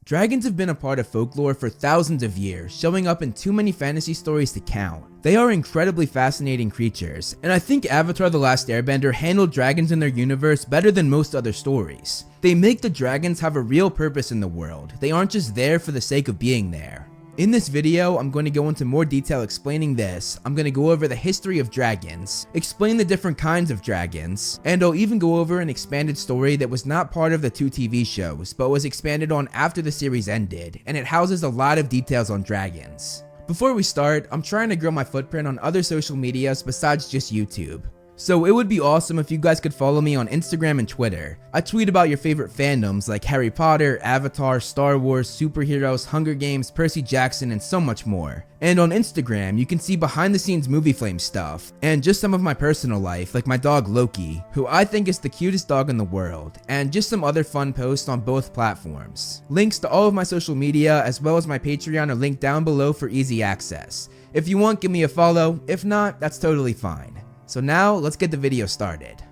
Dragons have been a part of folklore for thousands of years, showing up in too many fantasy stories to count. They are incredibly fascinating creatures, and I think Avatar: The Last Airbender handled dragons in their universe better than most other stories. They make the dragons have a real purpose in the world. They aren't just there for the sake of being there. In this video, I'm going to go into more detail explaining this. I'm going to go over the history of dragons, explain the different kinds of dragons, and I'll even go over an expanded story that was not part of the 2 TV shows, but was expanded on after the series ended, and it houses a lot of details on dragons. Before we start, I'm trying to grow my footprint on other social medias besides just YouTube. So it would be awesome if you guys could follow me on Instagram and Twitter. I tweet about your favorite fandoms like Harry Potter, Avatar, Star Wars, superheroes, Hunger Games, Percy Jackson, and so much more. And on Instagram, you can see behind the scenes movie flame stuff, and just some of my personal life, like my dog Loki, who I think is the cutest dog in the world, and just some other fun posts on both platforms. Links to all of my social media as well as my Patreon are linked down below for easy access. If you want, give me a follow. If not, that's totally fine. So now, let's get the video started.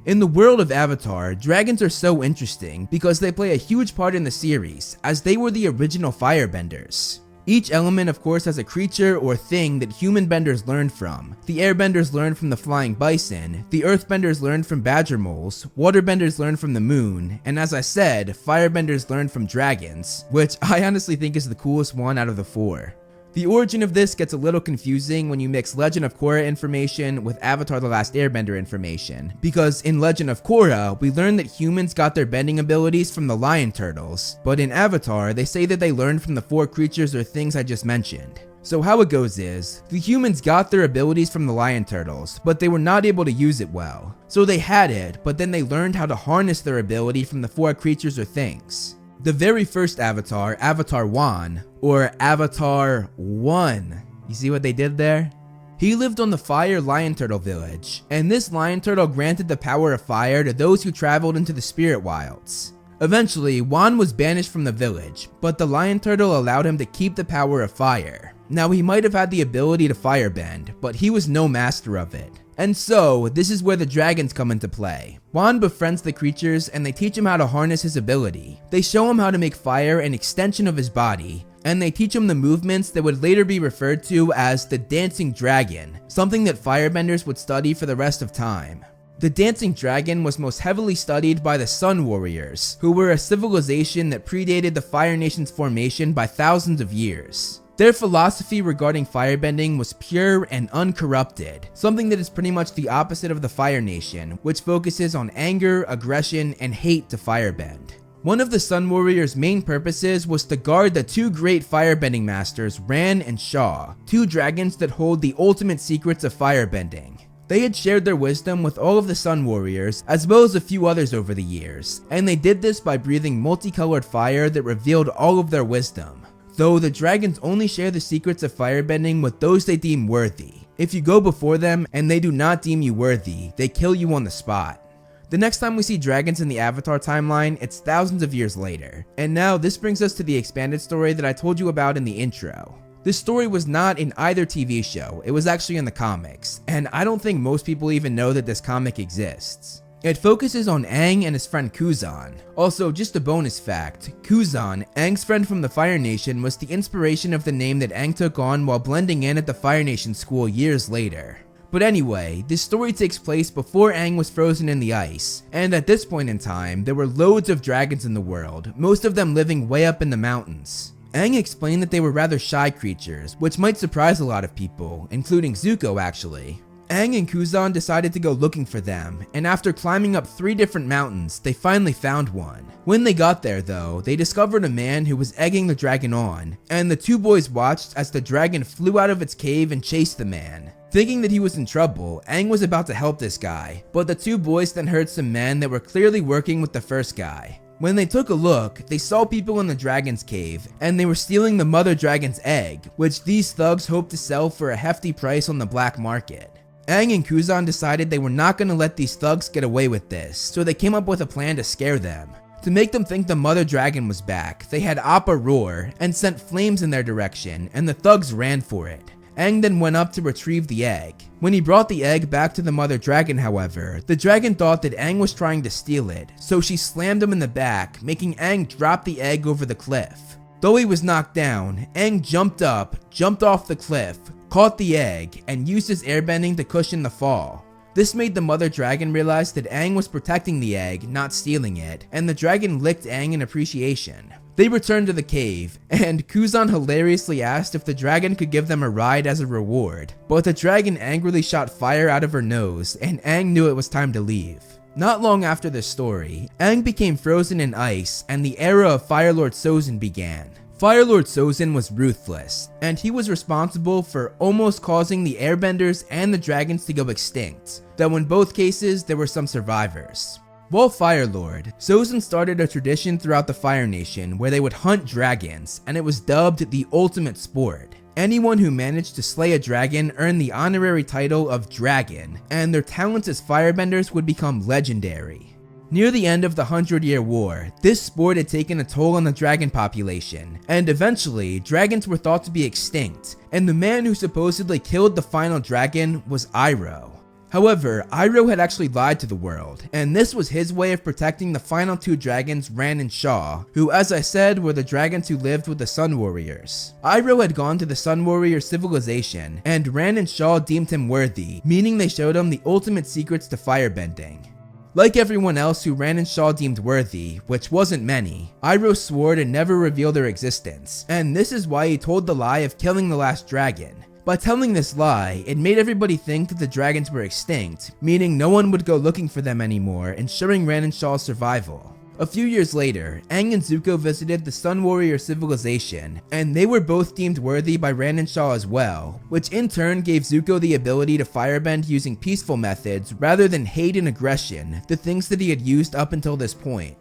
In the world of Avatar, dragons are so interesting because they play a huge part in the series, as they were the original firebenders. Each element of course has a creature or thing that human benders learned from. The airbenders learned from the flying bison, the earthbenders learned from badger moles, waterbenders learned from the moon, and as I said, firebenders learned from dragons, which I honestly think is the coolest one out of the 4. The origin of this gets a little confusing when you mix Legend of Korra information with Avatar: The Last Airbender information, because in Legend of Korra, we learn that humans got their bending abilities from the lion turtles, but in Avatar, they say that they learned from the 4 creatures or things I just mentioned. So how it goes is, the humans got their abilities from the lion turtles, but they were not able to use it well. So they had it, but then they learned how to harness their ability from the 4 creatures or things. The very first Avatar, Avatar 1, or Avatar 1, you see what they did there? He lived on the Fire Lion Turtle Village, and this lion turtle granted the power of fire to those who traveled into the spirit wilds. Eventually, Wan was banished from the village, but the lion turtle allowed him to keep the power of fire. Now he might have had the ability to firebend, but he was no master of it. And so, this is where the dragons come into play. Wan befriends the creatures and they teach him how to harness his ability. They show him how to make fire an extension of his body, and they teach him the movements that would later be referred to as the dancing dragon, something that firebenders would study for the rest of time. The dancing dragon was most heavily studied by the Sun Warriors, who were a civilization that predated the Fire Nation's formation by thousands of years. Their philosophy regarding firebending was pure and uncorrupted, something that is pretty much the opposite of the Fire Nation, which focuses on anger, aggression, and hate to firebend. One of the Sun Warriors' main purposes was to guard the 2 great firebending masters, Ran and Shaw, 2 dragons that hold the ultimate secrets of firebending. They had shared their wisdom with all of the Sun Warriors, as well as a few others over the years, and they did this by breathing multicolored fire that revealed all of their wisdom. Though the dragons only share the secrets of firebending with those they deem worthy. If you go before them and they do not deem you worthy, they kill you on the spot. The next time we see dragons in the Avatar timeline, it's thousands of years later. And now this brings us to the expanded story that I told you about in the intro. This story was not in either TV show, it was actually in the comics, and I don't think most people even know that this comic exists. It focuses on Aang and his friend Kuzan. Also, just a bonus fact, Kuzan, Aang's friend from the Fire Nation, was the inspiration of the name that Aang took on while blending in at the Fire Nation school years later. But anyway, this story takes place before Aang was frozen in the ice, and at this point in time, there were loads of dragons in the world, most of them living way up in the mountains. Aang explained that they were rather shy creatures, which might surprise a lot of people, including Zuko actually. Aang and Kuzan decided to go looking for them, and after climbing up 3 different mountains, they finally found one. When they got there though, they discovered a man who was egging the dragon on, and the 2 boys watched as the dragon flew out of its cave and chased the man. Thinking that he was in trouble, Aang was about to help this guy, but the 2 boys then heard some men that were clearly working with the first guy. When they took a look, they saw people in the dragon's cave, and they were stealing the mother dragon's egg, which these thugs hoped to sell for a hefty price on the black market. Aang and Kuzan decided they were not going to let these thugs get away with this, so they came up with a plan to scare them. To make them think the mother dragon was back, they had Appa roar and sent flames in their direction, and the thugs ran for it. Aang then went up to retrieve the egg. When he brought the egg back to the mother dragon, however, the dragon thought that Aang was trying to steal it, so she slammed him in the back, making Aang drop the egg over the cliff. Though he was knocked down, Aang jumped up, jumped off the cliff, caught the egg, and used his airbending to cushion the fall. This made the mother dragon realize that Aang was protecting the egg, not stealing it, and the dragon licked Aang in appreciation. They returned to the cave, and Kuzan hilariously asked if the dragon could give them a ride as a reward, but the dragon angrily shot fire out of her nose, and Aang knew it was time to leave. Not long after this story, Aang became frozen in ice, and the era of Fire Lord Sozin began. Fire Lord Sozin was ruthless, and he was responsible for almost causing the airbenders and the dragons to go extinct, though in both cases there were some survivors. While Fire Lord, Sozin started a tradition throughout the Fire Nation where they would hunt dragons, and it was dubbed the ultimate sport. Anyone who managed to slay a dragon earned the honorary title of Dragon, and their talents as firebenders would become legendary. Near the end of the 100-Year War, this sport had taken a toll on the dragon population, and eventually, dragons were thought to be extinct, and the man who supposedly killed the final dragon was Iroh. However, Iroh had actually lied to the world, and this was his way of protecting the final two dragons, Ran and Shaw, who, as I said, were the dragons who lived with the Sun Warriors. Iroh had gone to the Sun Warrior civilization, and Ran and Shaw deemed him worthy, meaning they showed him the ultimate secrets to firebending. Like everyone else who Ran and Shaw deemed worthy, which wasn't many, Iroh swore to never reveal their existence, and this is why he told the lie of killing the last dragon. By telling this lie, it made everybody think that the dragons were extinct, meaning no one would go looking for them anymore, ensuring Ran and Shaw's survival. A few years later, Aang and Zuko visited the Sun Warrior civilization, and they were both deemed worthy by Ran and Shaw as well, which in turn gave Zuko the ability to firebend using peaceful methods rather than hate and aggression, the things that he had used up until this point.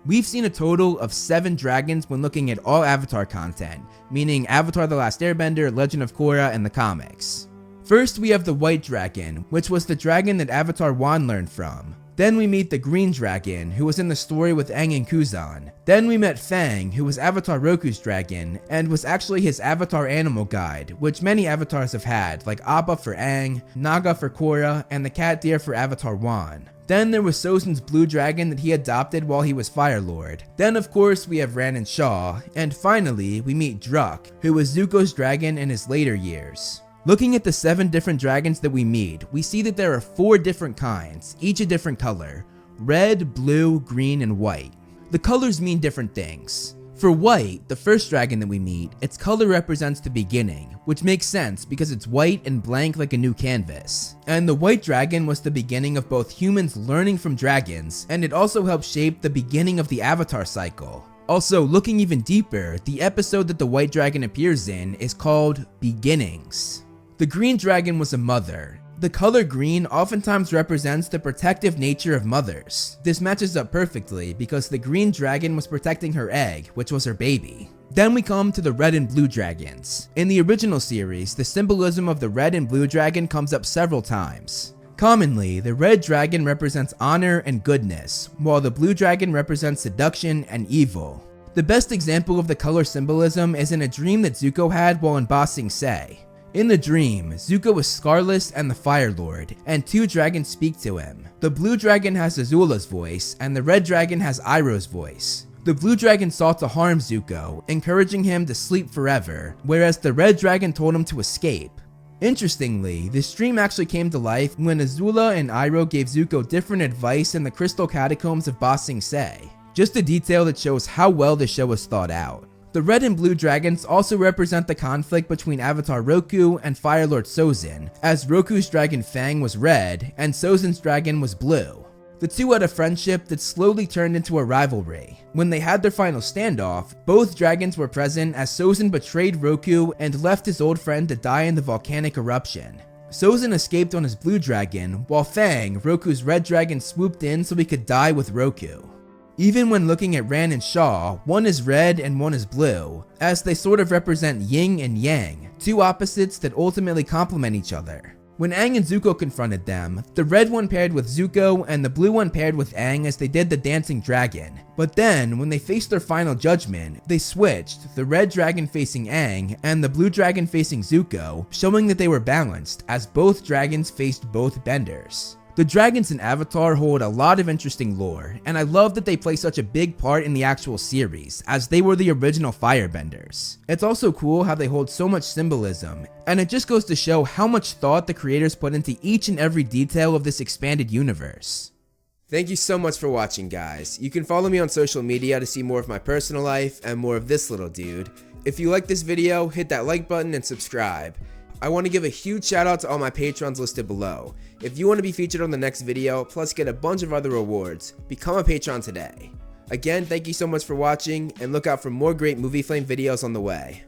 We've seen a total of 7 dragons when looking at all Avatar content, meaning Avatar The Last Airbender, Legend of Korra, and the comics. First, we have the White Dragon, which was the dragon that Avatar 1 learned from. Then we meet the Green Dragon, who was in the story with Aang and Kuzan. Then we met Fang, who was Avatar Roku's dragon, and was actually his Avatar animal guide, which many avatars have had, like Appa for Aang, Naga for Korra, and the cat deer for Avatar 1. Then there was Sozin's blue dragon that he adopted while he was Fire Lord. Then of course we have Ran and Shaw, and finally we meet Druk, who was Zuko's dragon in his later years. Looking at the 7 different dragons that we meet, we see that there are 4 different kinds, each a different color: red, blue, green, and white. The colors mean different things. For white, the first dragon that we meet, its color represents the beginning, which makes sense because it's white and blank like a new canvas. And the white dragon was the beginning of both humans learning from dragons, and it also helped shape the beginning of the Avatar cycle. Also, looking even deeper, the episode that the white dragon appears in is called Beginnings. The green dragon was a mother. The color green oftentimes represents the protective nature of mothers. This matches up perfectly because the green dragon was protecting her egg, which was her baby. Then we come to the red and blue dragons. In the original series, the symbolism of the red and blue dragon comes up several times. Commonly, the red dragon represents honor and goodness, while the blue dragon represents seduction and evil. The best example of the color symbolism is in a dream that Zuko had while in Ba Sing Se. In the dream, Zuko is Scarless and the Fire Lord, and 2 dragons speak to him. The blue dragon has Azula's voice, and the red dragon has Iroh's voice. The blue dragon sought to harm Zuko, encouraging him to sleep forever, whereas the red dragon told him to escape. Interestingly, this dream actually came to life when Azula and Iroh gave Zuko different advice in the Crystal Catacombs of Ba Sing Se. Just a detail that shows how well the show was thought out. The red and blue dragons also represent the conflict between Avatar Roku and Fire Lord Sozin, as Roku's dragon Fang was red and Sozin's dragon was blue. The two had a friendship that slowly turned into a rivalry. When they had their final standoff, both dragons were present as Sozin betrayed Roku and left his old friend to die in the volcanic eruption. Sozin escaped on his blue dragon, while Fang, Roku's red dragon, swooped in so he could die with Roku. Even when looking at Ran and Shaw, one is red and one is blue, as they sort of represent yin and yang, 2 opposites that ultimately complement each other. When Aang and Zuko confronted them, the red one paired with Zuko and the blue one paired with Aang as they did the dancing dragon. But then, when they faced their final judgment, they switched, the red dragon facing Aang and the blue dragon facing Zuko, showing that they were balanced as both dragons faced both benders. The dragons in Avatar hold a lot of interesting lore, and I love that they play such a big part in the actual series, as they were the original firebenders. It's also cool how they hold so much symbolism, and it just goes to show how much thought the creators put into each and every detail of this expanded universe. Thank you so much for watching, guys. You can follow me on social media to see more of my personal life and more of this little dude. If you like this video, hit that like button and subscribe. I want to give a huge shout out to all my patrons listed below. If you want to be featured on the next video, plus get a bunch of other rewards, become a patron today. Again, thank you so much for watching, and look out for more great Movie Flame videos on the way.